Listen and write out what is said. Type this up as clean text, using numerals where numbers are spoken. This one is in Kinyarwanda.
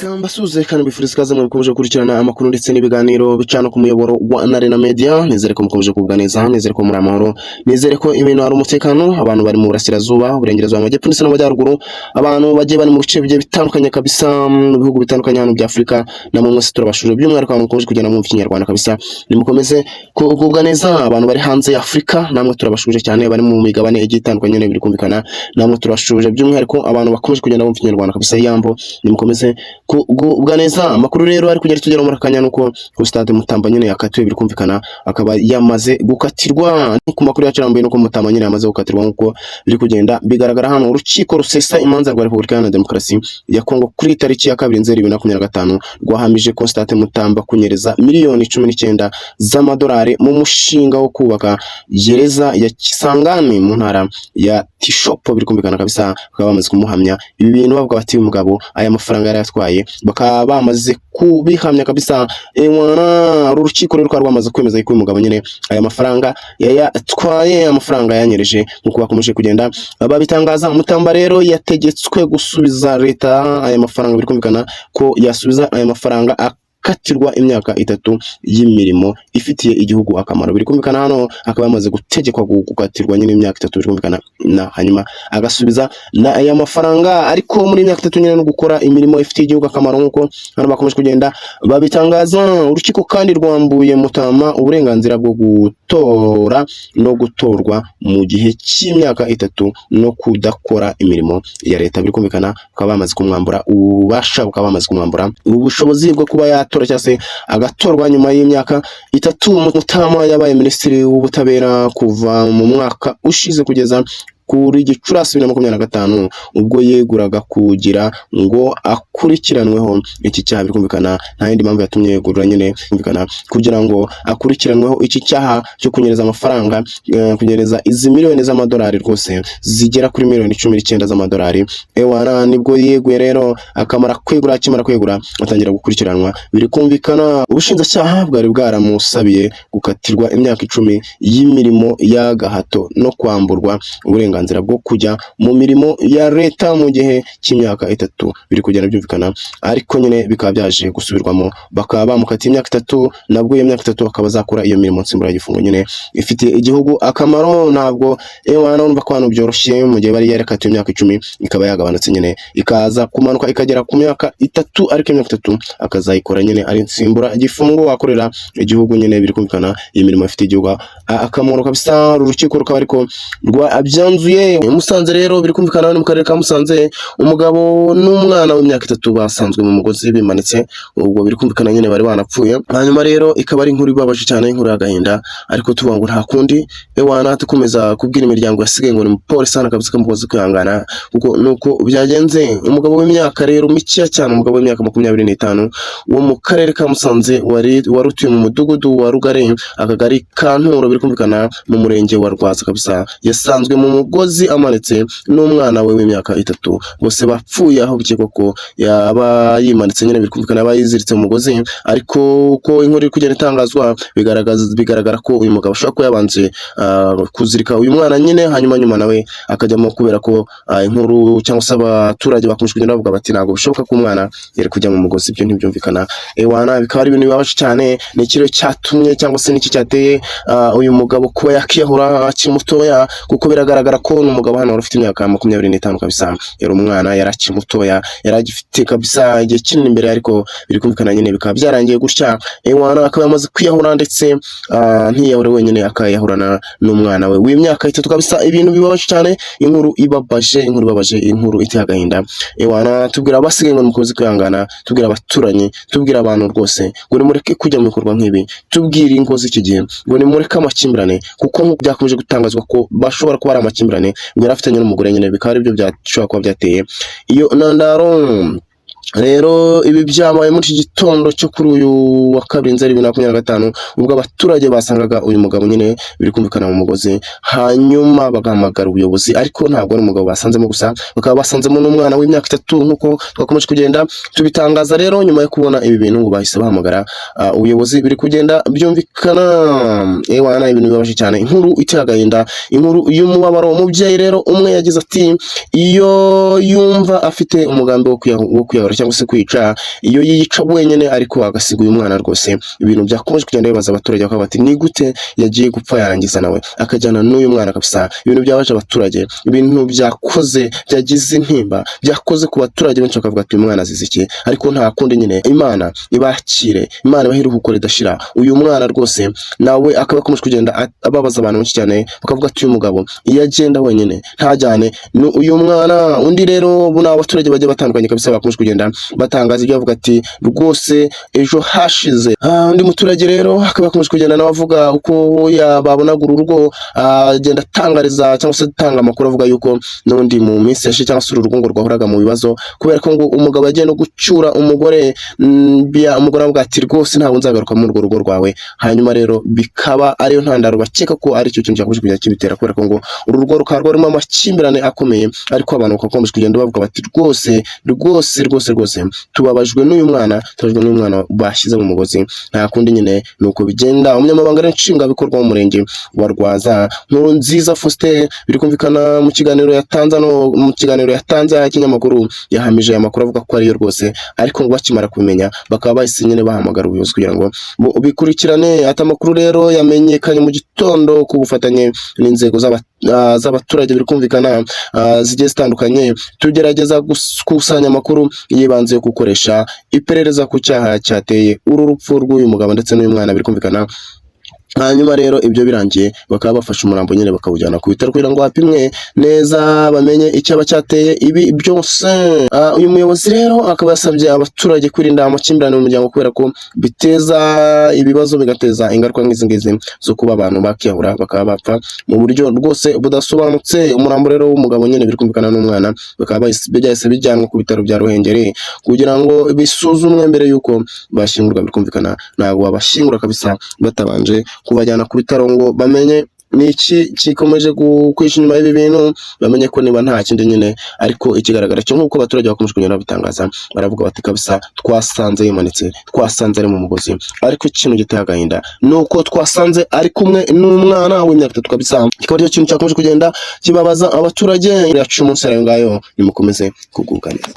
Mbasuze kandi bifuriza ikaze mu bikomeje gukurikirana amakuru ndetse n'ibiganiro bicana ku muyoboro wa Arena Media. Nizere ko mukomeje kugubwa neza, nizere ko muri amahoro, nizere ko ibintu ari umutekano. Abantu bari mu burasirazuba, uburengerazuba, amajyepfo ndetse n'amajyaruguru, abantu bagiye bari mu bice bigiye bitandukanye kabisa mu bihugu bitandukanye hano bya Afurika, namwe mwese turabashuje by'umwihariko mukomeje kugenda mu Kinyarwanda kabisa. Nimukomeze kugubwa neza. Abantu bari hanze ya Afurika namwe turabashuje cyane, bari mu migabane igiye itandukanye biri kumvikana, namwe turabashuje by'umwihariko abantu bakomeje kugenda mu Kinyarwanda kabisa yambo. Nimukomeze kugubwa neza. Amakuru rero ari kugera tugera muri kanya nuko Stade Mutamba nyine yakatiwe biri kumvikana, akaba yamaze gukatirwa. Ku makuru yacarambuye nuko Mutamba nyine yamaze gukatirwa nkuko biri kugenda bigaragara hano. Urukiko rusesa imanza rwa Repubulika Iharanira Demokarasi ya Kongo kuri tariki ya 2 Nzeri 2025 rwahamije ko Stade Mutamba kunyereza miliyoni 19 z'amadolari mu mushinga wo kubaka gereza ya Kisangani mu ntara ya Tishopo. Biri kumvikana kabisa, bakaba bamaze kumuhamya ibi bintu bavuga bati uyu mugabo aya mafaranga yari yatwaye, bakaba bamaze kubihamya kabisa. Urukiko rero rwamaze kwemeza ko uyu mugabo nyine aya mafaranga yayatwaye, amafaranga yanyereje nkuko bakomeje kugenda babitangaza. Mutamba rero yategetswe gusubiza leta aya mafaranga, biri kumvikana ko yasubiza aya mafaranga katirwa imyaka 3 y'imirimo ifitiye igihugu akamaro. Biri kumvikana hano akaba yamaze gutegekwa gukatirwa nyine imyaka 3, biri kumvikana na hanyuma agasubiza na aya mafaranga, ariko muri imyaka 3 nyine no gukora imirimo ifitiye igihugu akamaro nkuko hano bakomeje kugenda babitangaza. Urukiko kandi rwambuye Mutama uburenganzira bwo gutora no gutorwa mu gihe cy'imyaka 3 no kudakora imirimo ya leta. Biri kumvikana bakaba bamaze kumwambura ububasha, bakaba bamaze kumwambura ubushobozi bwo kuba yatora cyangwa se agatorwa nyuma y'imyaka 3. Mutama yabaye minisitiri w'ubutabera kuva mu mwaka ushize kugeza kuri Gicurasi 2025 ubwo yeguraga kugira ngo akurikiranweho iki cyaha. Biri kumvikana nta yindi mpamvu yatumye yegura nyine kumvikana kugira ngo akurikiranweho iki cyaha cyo kunyereza amafaranga, kunyereza izi miliyoni z'amadolari rwose zigera kuri miliyoni 19 z'amadolari. Nibwo yeguye rero akamara kwegura, akimara kwegura atangira gukurikiranwa. Biri kumvikana ubushinjacyaha bwari bwaramusabiye gukatirwa imyaka 10 y'imirimo y'agahato no kwamburwa uburenganzira bwo kujya mu mirimo ya leta mu gihe cy'imyaka 3. Biri kugenda byumvikana, ariko nyine bikaba byaje gusubirwamo, bakaba bamukatiye imyaka 3, nabwo iyo myaka 3 akaba zakora iyo mirimo nsimbura gifungo nyine ifitiye igihugu akamaro. Ntabwo urumva ko hano byoroshye mu gihe bari yarakatiye imyaka 10 ikaba yagabanutse nyine ikaza kumanuka ikagera ku myaka 3, ariko imyaka 3 akazayikora nyine ari nsimbura gifungo wakorera igihugu nyine. Biri kumvikana iyi mirimo ifitiye igihugu akamaro kabisa. Urukiko rukaba ariko rwabyanzuye Musanze rero. Biri kumvikana mu karere ka Musanze umugabo n'umwana w'imyaka 3 basanzwe mu mugozi bimanitse, ubwo biri kumvikana nyine bari banapfuye. Hanyuma rero ikaba ari inkuru ibabaje cyane, inkuru y'agahinda, ariko tuvuga ngo nta kundi. Tukomeza kubwira imiryango yasigaye ngo ni polisi hano kabisa mukoze kwihangana kuko nuko byagenze. Umugabo w'imyaka rero mike cyane, umugabo w'imyaka 25 wo mu karere ka Musanze wari utuye mu mudugudu wa Rugare, akagari ka Nturo, biri kumvikana mu murenge wa Rwaza kabisa, yasanzwe mu mugozi amanitse n'umwana we w'imyaka 3, bose bapfuye aho bikekwa ko yaba yimanitse nyine. Biri kumvikana yaba yiziritse mu mugozi, ariko uko inkuru iri kugenda itangazwa bigaragara ko uyu mugabo ashobora kuba yabanje kuzirika uyu mwana nyine, hanyuma nawe akajyamo, kubera ko inkuru cyangwa se abaturage bakomeje kugenda bavuga bati ntabwo bishoboka ko umwana yari kujya mu mugozi, ibyo ntibyumvikana. Bikaba ari ibintu bibabaje cyane. Ni ikiro cyatumye cyangwa se niki cyateye uyu mugabo kuba yakiyahura akiri mutoya, kuko biragaragara ko n'umugabo hano ufite imyaka 25 kabisa, yari umwana, yari akiri mutoya, yari agifite kabisa igihe kinini imbere, ariko biri kumvikana nyine bikaba byarangiye gutya. Akaba yamaze kwiyahura, ndetse ntiyahura wenyine, akayahurana n'umwana we w'imyaka 3 kabisa. Ibintu bibabaje cyane, inkuru ibabaje, inkuru iteye agahinda. Tubwira abasigaye ngo mukoze kwihangana, tubwira abaturanyi, tubwira abantu rwose ngo nimureke kujya mu bikorwa nk'ibi, tubwira ingo z'iki gihe ngo nimureke amakimbirane, kuko nk'uko byakomeje gutangazwa ko bashobora kuba ari amakimbirane ngo yarafitanye n'umugore nyine, bikaba ari byo byashobora kuba byateye iyo ntandaro. Rero ibi byabaye muri iki gitondo cyo kuri uyu wa 2 Nzeri 2025 ubwo abaturage basangaga uyu mugabo nyine, biri kumvikana mu mugozi, hanyuma bagahamagara ubuyobozi, ariko ntabwo ari umugabo basanzemo gusa, bakaba basanzemo n'umwana w'imyaka 3 nkuko twakomeje kugenda tubitangaza. Rero nyuma yo kubona ibi bintu bahise bahamagara ubuyobozi, biri kugenda byumvikana. Ibintu bibabaje cyane, inkuru iteye agahinda, inkuru y'umubabaro. Umubyeyi rero umwe yagize ati iyo yumva afite umugambi wo kwiyahura cyangwa se kwica, iyo yiyica wenyine ariko agasiga uyu mwana rwose. Ibintu byakomeje kugenda bibaza abaturage bakaba bati ni gute yagiye gupfa yarangiza nawe akajyana n'uyu mwana kabisa. Ibintu byabaje abaturage, ibintu byakoze byagize intimba, byakoze ku baturage benshi bakavuga ati uyu mwana azize iki, ariko nta kundi nyine Imana ibakire, Imana ibahe iruhuko ridashira. Uyu mwana rwose nawe akaba akomeje kugenda ababaza abantu benshi cyane, bakavuga ati uyu mugabo iyo agenda wenyine ntajyane uyu mwana. Undi rero buna abaturage bagiye batandukanye kabisa bakomeje kugenda batangaza ibyo bavuga ati rwose ejo hashize. Undi muturage rero akaba akomeje kugenda nawe avuga uko babonaga uru rugo, agenda atangariza cyangwa se atanga amakuru avuga yuko n'undi mu minsi yashize cyangwa se uru rugo ngo rwahoraga mu bibazo kubera ko ngo umugabo yagiye no gucyura umugore, umugore avuga ati rwose ntabwo nzagaruka muri urwo rugo rwawe. Hanyuma rero bikaba ariyo ntandaro bakeka ko ari cyo kintu cyakomeje kugenda kibitera, kubera ko ngo uru rugo rukaba rwarimo amakimbirane akomeye, ariko abantu bakakomeje kugenda bavuga bati rwose tubabajwe n'uyu mwana bashyize mu mugozi, nta kundi nyine nuko bigenda. Umunyamabanga nshingwabikorwa w'umurenge wa Rwaza Nkurunziza Faustin biri kumvikana mu kiganiro yatanze ikinyamakuru, yahamije aya makuru avuga ko ariyo rwose, ariko ngo bakimara kubimenya bakaba bahise nyine bahamagara ubuyobozi kugira ngo bikurikirane. Ati amakuru rero yamenyekanye mu gitondo ku bufatanye n'inzego z'abaturage biri kumvikana zigiye zitandukanye, tugerageza gukusanya amakuru yibanze yo gukoresha iperereza ku cyaha cyateye uru rupfu rw'uyu mugabo ndetse n'uyu mwana biri kumvikana. Hanyuma rero ibyo birangiye bakaba bafashe umurambo nyine bakawujyana ku bitaro kugira ngo bapimwe neza bamenye icyaba cyateye ibi byose. Uyu muyobozi rero akaba yasabye abaturage kwirinda amakimbirane mu muryango kubera ko biteza ibibazo bigateza ingaruka nk'izi ngizi zo kuba abantu bakiyahura bakaba bapfa mu buryo rwose budasobanutse. Umurambo rero w'umugabo nyine biri kumvikana n'umwana bakaba byahise bijyanwa ku bitaro bya Ruhengeri kugira ngo bisuzumwe mbere yuko bashyingurwa. Biri kumvikana ntabwo babashyingura kabisa batabanje kubajyana ku bitaro ngo bamenye ni iki kikomeje kwisha inyuma y'ibi bintu, bamenye ko niba nta kindi nyine. Ariko ikigaragara cyo nk'uko abaturage bakomeje kugenda babitangaza, baravuga bati kabisa twasanze yimanitse, twasanze ari mu mugozi, ariko ikintu giteye agahinda ni uko twasanze ari kumwe n'umwana w'imyaka 3 kabisa. Kikaba aricyo kintu cyakomeje kugenda kibabaza abaturage. Yacu umunsi ayo ngayo, nimukomeze kugubwa neza.